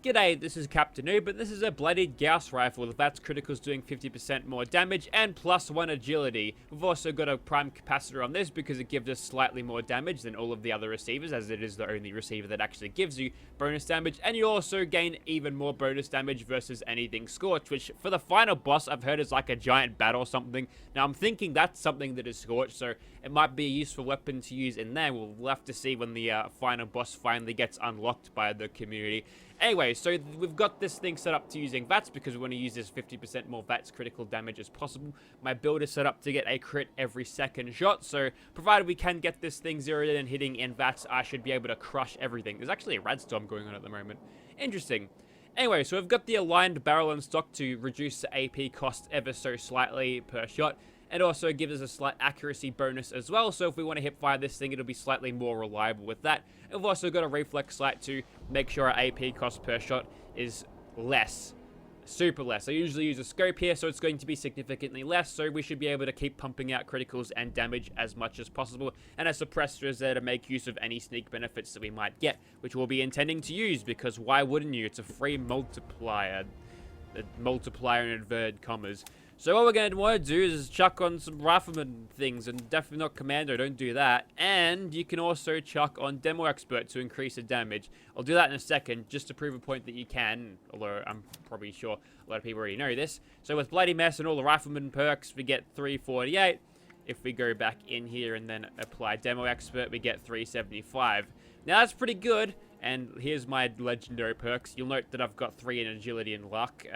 G'day, this is Captain Noob, and this is a Bloodied Gauss rifle. The VATS critical's doing 50% more damage and +1 agility. We've also got a prime capacitor on this because it gives us slightly more damage than all of the other receivers, as it is the only receiver that actually gives you bonus damage, and you also gain even more bonus damage versus anything Scorch, which for the final boss I've heard is like a giant bat or something. Now I'm thinking that's something that is Scorch, so it might be a useful weapon to use in there. We'll have to see when the final boss finally gets unlocked by the community. Anyway, so we've got this thing set up to using VATS because we want to use this 50% more VATS critical damage as possible. My build is set up to get a crit every second shot, so provided we can get this thing zeroed in and hitting in VATS, I should be able to crush everything. There's actually a radstorm going on at the moment. Interesting. Anyway, so we've got the aligned barrel in stock to reduce the AP cost ever so slightly per shot. It also gives us a slight accuracy bonus as well, so if we want to hip fire this thing, it'll be slightly more reliable with that. And we've also got a reflex sight to make sure our AP cost per shot is less. Super less. I usually use a scope here, so it's going to be significantly less, so we should be able to keep pumping out criticals and damage as much as possible. And a suppressor is there to make use of any sneak benefits that we might get, which we'll be intending to use, because why wouldn't you? It's a free multiplier. A multiplier in inverted commas. So what we're going to want to do is chuck on some rifleman things, and definitely not commando, don't do that. And you can also chuck on demo expert to increase the damage. I'll do that in a second, just to prove a point that you can, although I'm probably sure a lot of people already know this. So with Bloody Mess and all the rifleman perks, we get 348. If we go back in here and then apply demo expert, we get 375. Now that's pretty good, and here's my legendary perks. You'll note that I've got 3 in agility and luck.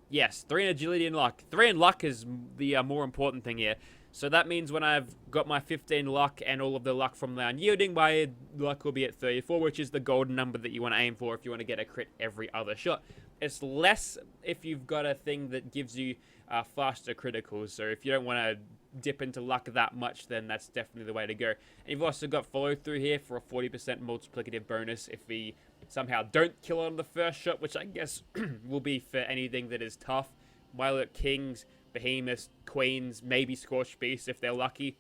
Yes, 3 in agility and luck. 3 in luck is the more important thing here. So that means when I've got my 15 luck and all of the luck from the unyielding, my luck will be at 34, which is the golden number that you want to aim for if you want to get a crit every other shot. It's less if you've got a thing that gives you faster criticals. So if you don't want to dip into luck that much, then that's definitely the way to go. And you've also got follow through here for a 40% multiplicative bonus if we somehow don't kill on the first shot, which I guess will be for anything that is tough. Violet Kings, Behemoths, Queens, maybe Scorched Beasts if they're lucky.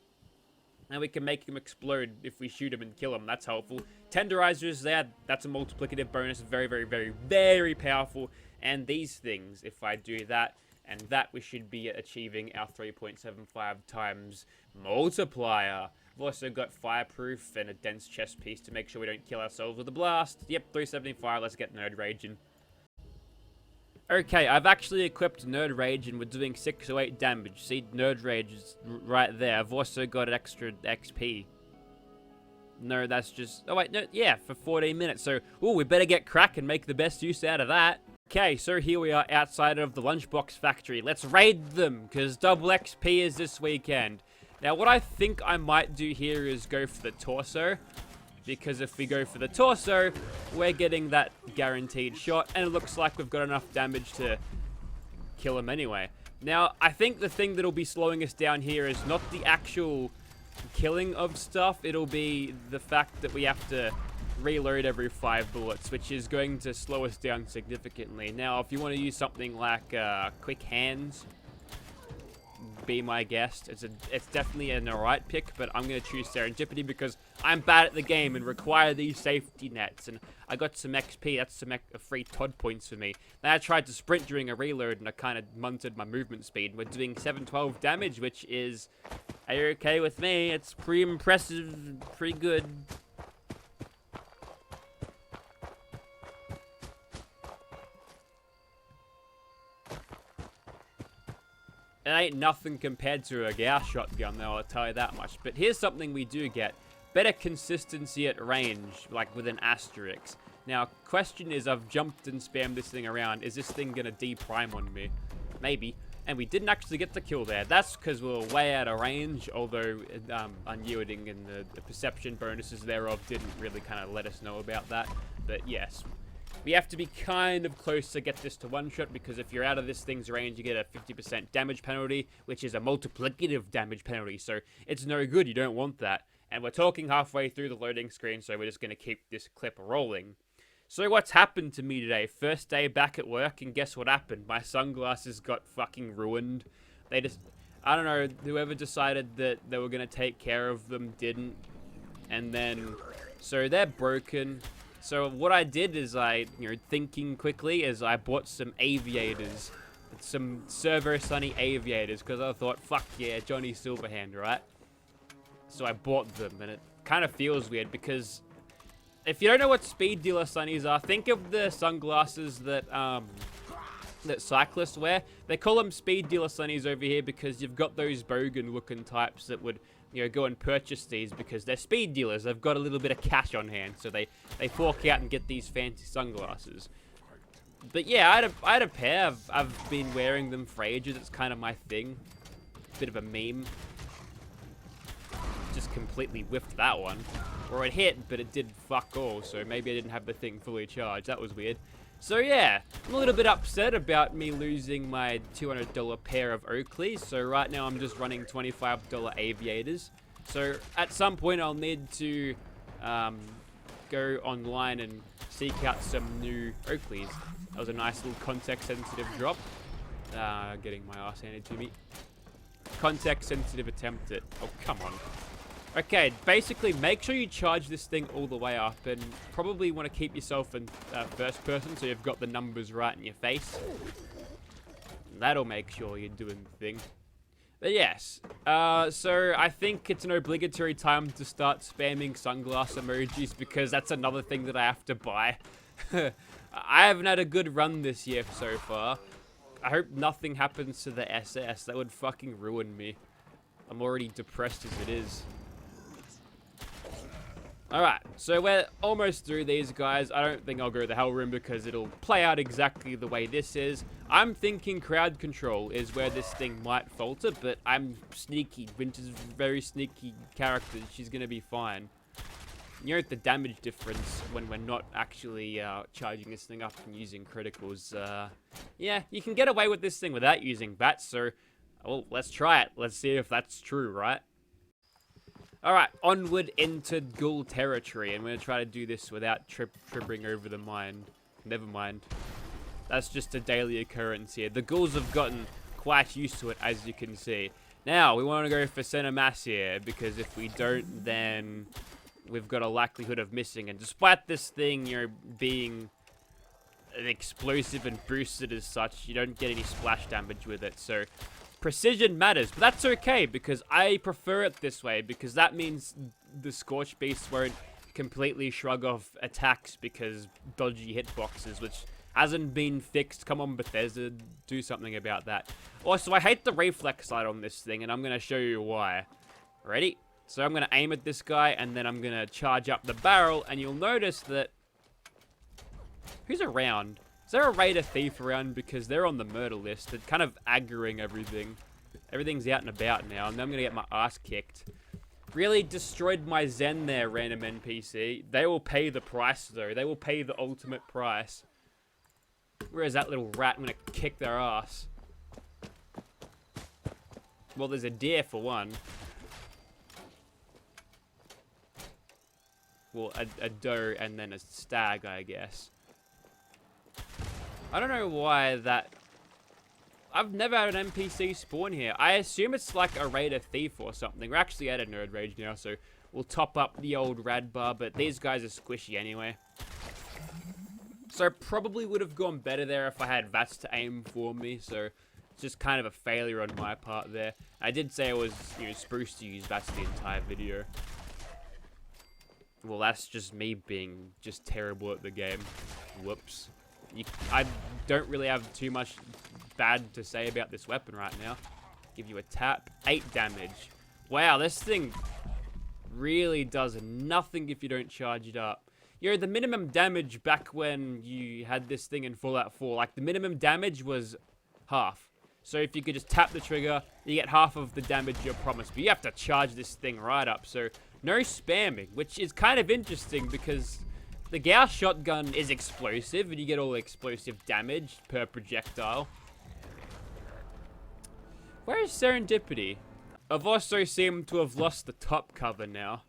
And we can make them explode if we shoot them and kill them. That's helpful. Tenderizers there, that's a multiplicative bonus. Very, very, very, very powerful. And these things, if I do that and that, we should be achieving our 3.75 times multiplier. We've also got fireproof and a dense chest piece to make sure we don't kill ourselves with a blast. Yep, 375. Let's get Nerd Raging. Okay, I've actually equipped Nerd Rage and we're doing 608 damage. See, Nerd Rage is right there. I've also got extra XP. No, that's just... Oh, wait, no, yeah, for 14 minutes. So, ooh, we better get crack and make the best use out of that. Okay, so here we are outside of the Lunchbox Factory. Let's raid them, because double XP is this weekend. Now, what I think I might do here is go for the torso. Because if we go for the torso, we're getting that guaranteed shot. And it looks like we've got enough damage to kill him anyway. Now, I think the thing that'll be slowing us down here is not the actual killing of stuff. It'll be the fact that we have to reload every 5 bullets, which is going to slow us down significantly. Now, if you want to use something like Quick Hands, be my guest. It's definitely an alright pick, but I'm going to choose Serendipity because I'm bad at the game and require these safety nets. And I got some XP. That's some free Todd points for me. Then I tried to sprint during a reload and I kind of munted my movement speed. We're doing 712 damage, which is okay with me. It's pretty impressive, pretty good. It ain't nothing compared to a Gauss shotgun, though, I'll tell you that much. But here's something we do get. Better consistency at range, like with an asterisk. Now, question is, I've jumped and spammed this thing around. Is this thing going to D-prime on me? Maybe. And we didn't actually get the kill there. That's because we were way out of range, although unyielding and the perception bonuses thereof didn't really kind of let us know about that. But yes. We have to be kind of close to get this to one-shot, because if you're out of this thing's range, you get a 50% damage penalty, which is a multiplicative damage penalty, so it's no good. You don't want that. And we're talking halfway through the loading screen, so we're just going to keep this clip rolling. So what's happened to me today? First day back at work, and guess what happened? My sunglasses got fucking ruined. They just... I don't know, whoever decided that they were going to take care of them didn't. And then... So they're broken. So what I did is thinking quickly, is I bought some aviators. Some Servo Sunny aviators, because I thought, fuck yeah, Johnny Silverhand, right? So I bought them, and it kind of feels weird, because if you don't know what Speed Dealer Sunnies are, think of the sunglasses that cyclists wear. They call them Speed Dealer Sunnies over here because you've got those bogan looking types that would, go and purchase these because they're speed dealers. They've got a little bit of cash on hand, so they fork out and get these fancy sunglasses. But yeah, I had a pair. I've been wearing them for ages. It's kind of my thing. Bit of a meme. Just completely whiffed that one. Or it hit, but it did fuck all, so maybe I didn't have the thing fully charged. That was weird. So yeah, I'm a little bit upset about me losing my $200 pair of Oakleys. So right now I'm just running $25 aviators. So at some point I'll need to go online and seek out some new Oakleys. That was a nice little context-sensitive drop. Getting my ass handed to me. Context-sensitive attempt at... Oh, come on. Okay, basically, make sure you charge this thing all the way up, and probably want to keep yourself in first person so you've got the numbers right in your face. That'll make sure you're doing the thing. But yes, so I think it's an obligatory time to start spamming sunglass emojis because that's another thing that I have to buy. I haven't had a good run this year so far. I hope nothing happens to the SS. That would fucking ruin me. I'm already depressed as it is. Alright, so we're almost through these guys. I don't think I'll go to the Hell Room because it'll play out exactly the way this is. I'm thinking crowd control is where this thing might falter, but I'm sneaky. Winter's a very sneaky character. She's going to be fine. You know, the damage difference when we're not actually charging this thing up and using criticals. Yeah, you can get away with this thing without using bats, so well, let's try it. Let's see if that's true, right? Alright, onward into ghoul territory. I'm going to try to do this without tripping over the mine. Never mind. That's just a daily occurrence here. The ghouls have gotten quite used to it, as you can see. Now, we want to go for center mass here, because if we don't, then we've got a likelihood of missing. And despite this thing, being an explosive and boosted as such, you don't get any splash damage with it. So precision matters, but that's okay because I prefer it this way because that means the Scorch Beasts won't completely shrug off attacks because dodgy hitboxes, which hasn't been fixed. Come on, Bethesda, do something about that. Also, I hate the reflex sight on this thing, and I'm going to show you why. Ready? So I'm going to aim at this guy, and then I'm going to charge up the barrel, and you'll notice that... Who's around? Is there a raider thief around? Because they're on the murder list. It's kind of aggroing everything. Everything's out and about now, and I'm going to get my ass kicked. Really destroyed my Zen there, random NPC. They will pay the price, though. They will pay the ultimate price. Whereas that little rat, I'm going to kick their ass. Well, there's a deer for one. Well, a doe and then a stag, I guess. I don't know why that... I've never had an NPC spawn here. I assume it's like a raider thief or something. We're actually at a nerd rage now, so we'll top up the old rad bar, but these guys are squishy anyway. So probably would have gone better there if I had VATS to aim for me, so it's just kind of a failure on my part there. I did say I was, spruce to use VATS the entire video. Well, that's just me being just terrible at the game. Whoops. I don't really have too much bad to say about this weapon right now. Give you a tap. 8 damage. Wow, this thing really does nothing if you don't charge it up. The minimum damage back when you had this thing in Fallout 4, like the minimum damage was half. So if you could just tap the trigger, you get half of the damage you're promised. But you have to charge this thing right up. So no spamming, which is kind of interesting because the Gauss shotgun is explosive and you get all explosive damage per projectile. Where is Serendipity? I've also seemed to have lost the top cover now.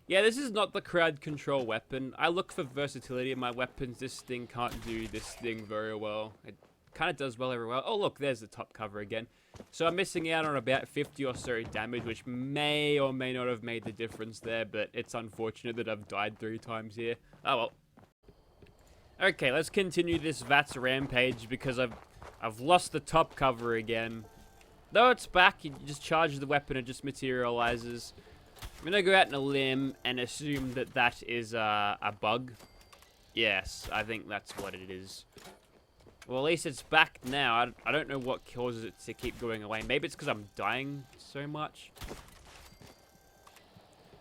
Yeah, this is not the crowd control weapon. I look for versatility in my weapons. This thing can't do this thing very well. It kind of does well everywhere. Oh, look, there's the top cover again. So I'm missing out on about 50 or so damage, which may or may not have made the difference there, but it's unfortunate that I've died 3 times here. Oh, well. Okay, let's continue this VATS rampage because I've lost the top cover again. Though it's back, you just charge the weapon, it just materializes. I'm gonna go out on a limb and assume that that is a bug. Yes, I think that's what it is. Well, at least it's back now. I don't know what causes it to keep going away. Maybe it's because I'm dying so much.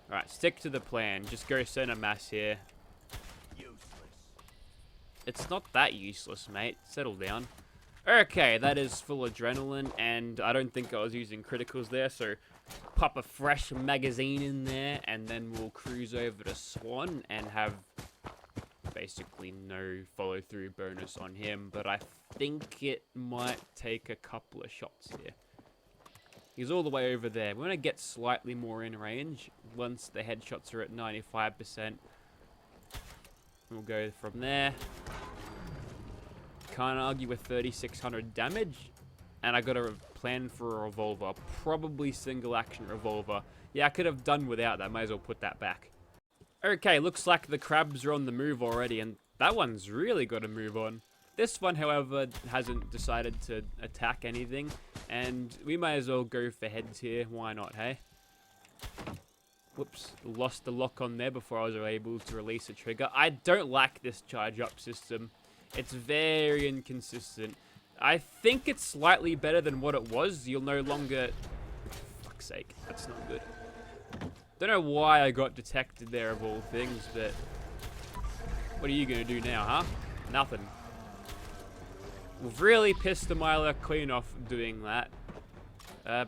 Alright, stick to the plan. Just go center mass here. It's not that useless, mate. Settle down. Okay, that is full adrenaline, and I don't think I was using criticals there, so pop a fresh magazine in there, and then we'll cruise over to Swan and have basically no follow-through bonus on him, but I think it might take a couple of shots here. He's all the way over there. We're going to get slightly more in range once the headshots are at 95%. We'll go from there. Can't argue with 3,600 damage. And I got a plan for a revolver. Probably single action revolver. Yeah, I could have done without that. Might as well put that back. Okay, looks like the crabs are on the move already. And that one's really got to move on. This one, however, hasn't decided to attack anything. And we might as well go for heads here. Why not, hey? Whoops, lost the lock on there before I was able to release a trigger. I don't like this charge up system. It's very inconsistent. I think it's slightly better than what it was. You'll no longer... Fuck's sake, that's not good. Don't know why I got detected there of all things, but... What are you going to do now, huh? Nothing. We've really pissed the Mylar Queen off doing that.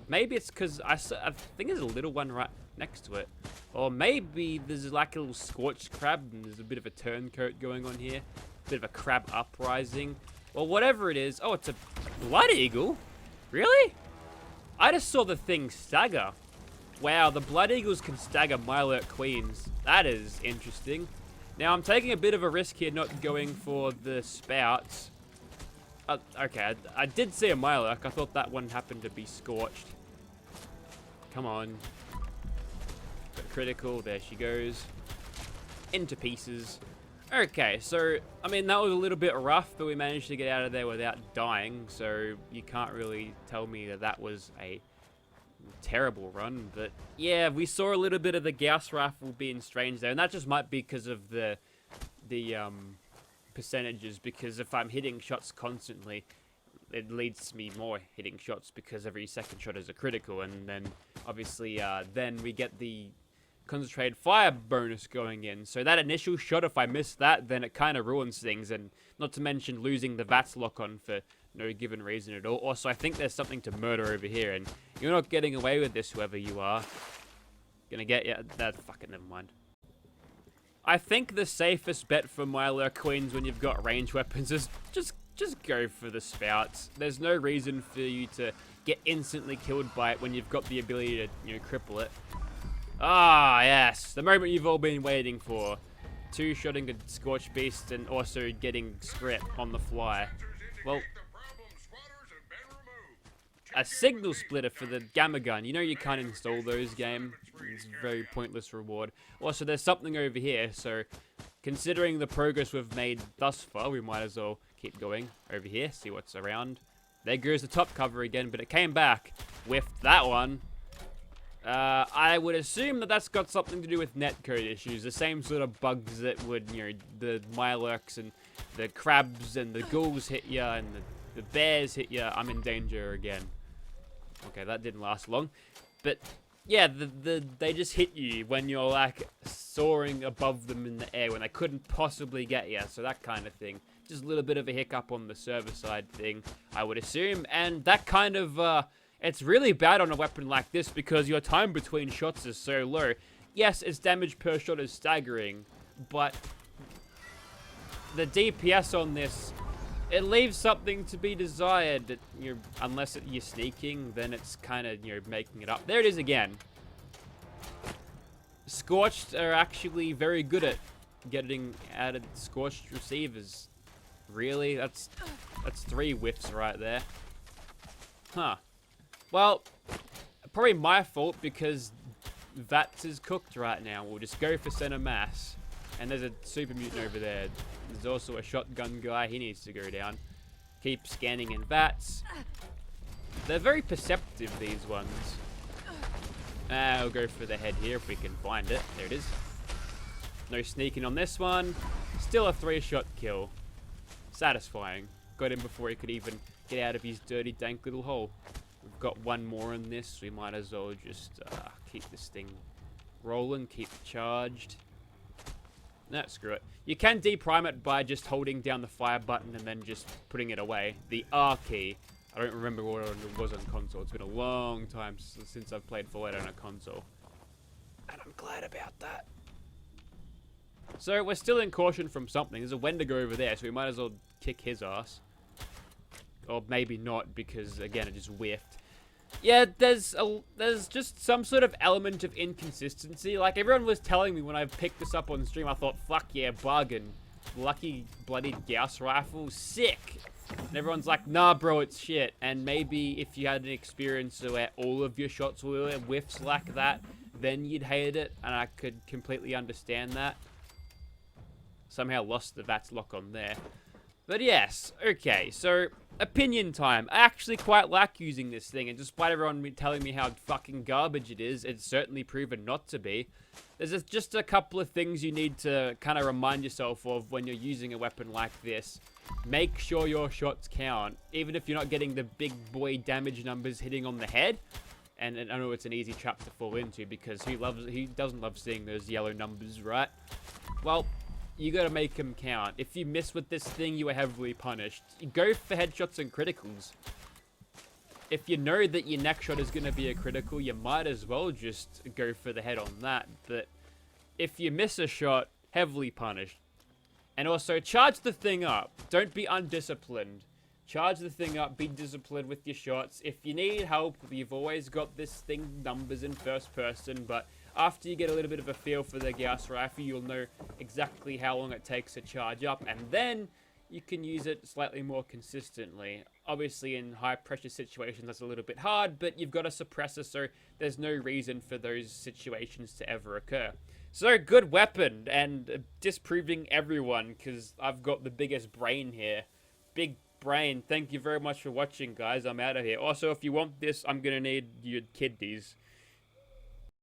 Maybe it's because I think there's a little one right next to it. Or maybe there's like a little scorched crab and there's a bit of a turncoat going on here. Bit of a crab uprising. Well, whatever it is. Oh, it's a blood eagle? Really? I just saw the thing stagger. Wow, the blood eagles can stagger Mylar Queens. That is interesting. Now, I'm taking a bit of a risk here not going for the spouts. Okay, I did see a Mylark. I thought that one happened to be scorched. Come on. Got critical. There she goes. Into pieces. Okay, so, I mean, that was a little bit rough, but we managed to get out of there without dying, so you can't really tell me that that was a terrible run. But, yeah, we saw a little bit of the Gauss rifle being strange there, and that just might be because of the percentages, because if I'm hitting shots constantly, it leads to me more hitting shots because every second shot is a critical, and then obviously then we get the concentrated fire bonus going in. So that initial shot, if I miss that, then it kind of ruins things, and not to mention losing the VATS lock on for no given reason at all. Also, I think there's something to murder over here, and you're not getting away with this, whoever you are. Gonna get you. That fucking never mind. I think the safest bet for Mylar Queens when you've got range weapons is just go for the spouts. There's no reason for you to get instantly killed by it when you've got the ability to, you know, cripple it. Ah, yes. The moment you've all been waiting for. Two-shotting a Scorched Beast and also getting script on the fly. Well, a signal splitter for the gamma gun. You know you can't install those, game. It's a very pointless reward. Also, there's something over here, so considering the progress we've made thus far, we might as well keep going over here, see what's around. There goes the top cover again, but it came back with that one. I would assume that that's got something to do with netcode issues, the same sort of bugs that would, you know, the Mylarks and the crabs and the ghouls hit ya and the bears hit ya. I'm in danger again. Okay, that didn't last long. But, yeah, they just hit you when you're, like, soaring above them in the air when they couldn't possibly get you. So that kind of thing. Just a little bit of a hiccup on the server side thing, I would assume. And that kind of, it's really bad on a weapon like this because your time between shots is so low. Yes, its damage per shot is staggering, but the DPS on this, it leaves something to be desired. Unless you're sneaking, then it's kind of, you know, making it up. There it is again. Scorched are actually very good at getting out of Scorched receivers. Really? That's 3 whiffs right there. Huh. Well, probably my fault because VATS is cooked right now. We'll just go for center mass. And there's a super mutant over there. There's also a shotgun guy. He needs to go down. Keep scanning in VATS. They're very perceptive, these ones. I'll go for the head here if we can find it. There it is. No sneaking on this one. Still a 3-shot kill. Satisfying. Got him before he could even get out of his dirty, dank little hole. We've got one more in this. We might as well just keep this thing rolling. Keep it charged. No, screw it. You can deprime it by just holding down the fire button and then just putting it away. The R key. I don't remember what it was on console. It's been a long time since I've played Fallout on a console. And I'm glad about that. So, we're still in caution from something. There's a Wendigo over there, so we might as well kick his ass. Or maybe not, because, again, it just whiffed. Yeah, there's just some sort of element of inconsistency. Like, everyone was telling me when I picked this up on stream, I thought, fuck yeah, bargain. Lucky bloody Gauss rifle, sick. And everyone's like, nah, bro, it's shit. And maybe if you had an experience where all of your shots were whiffs like that, then you'd hate it, and I could completely understand that. Somehow lost the VATS lock on there. But yes, okay, so opinion time. I actually quite like using this thing, and despite everyone telling me how fucking garbage it is, it's certainly proven not to be. There's just a couple of things you need to kind of remind yourself of when you're using a weapon like this. Make sure your shots count, even if you're not getting the big boy damage numbers hitting on the head. And I know it's an easy trap to fall into, because who doesn't love seeing those yellow numbers, right? Well, you gotta make them count. If you miss with this thing, you are heavily punished. You go for headshots and criticals. If you know that your next shot is gonna be a critical, you might as well just go for the head on that. But if you miss a shot, heavily punished. And also, charge the thing up. Don't be undisciplined. Charge the thing up, be disciplined with your shots. If you need help, you've always got this thing numbers in first person, but after you get a little bit of a feel for the Gauss rifle, you'll know exactly how long it takes to charge up, and then you can use it slightly more consistently. Obviously, in high-pressure situations, that's a little bit hard, but you've got a suppressor, so there's no reason for those situations to ever occur. So, good weapon, and disproving everyone, because I've got the biggest brain here. Big brain. Thank you very much for watching, guys. I'm out of here. Also, if you want this, I'm gonna need your kidneys.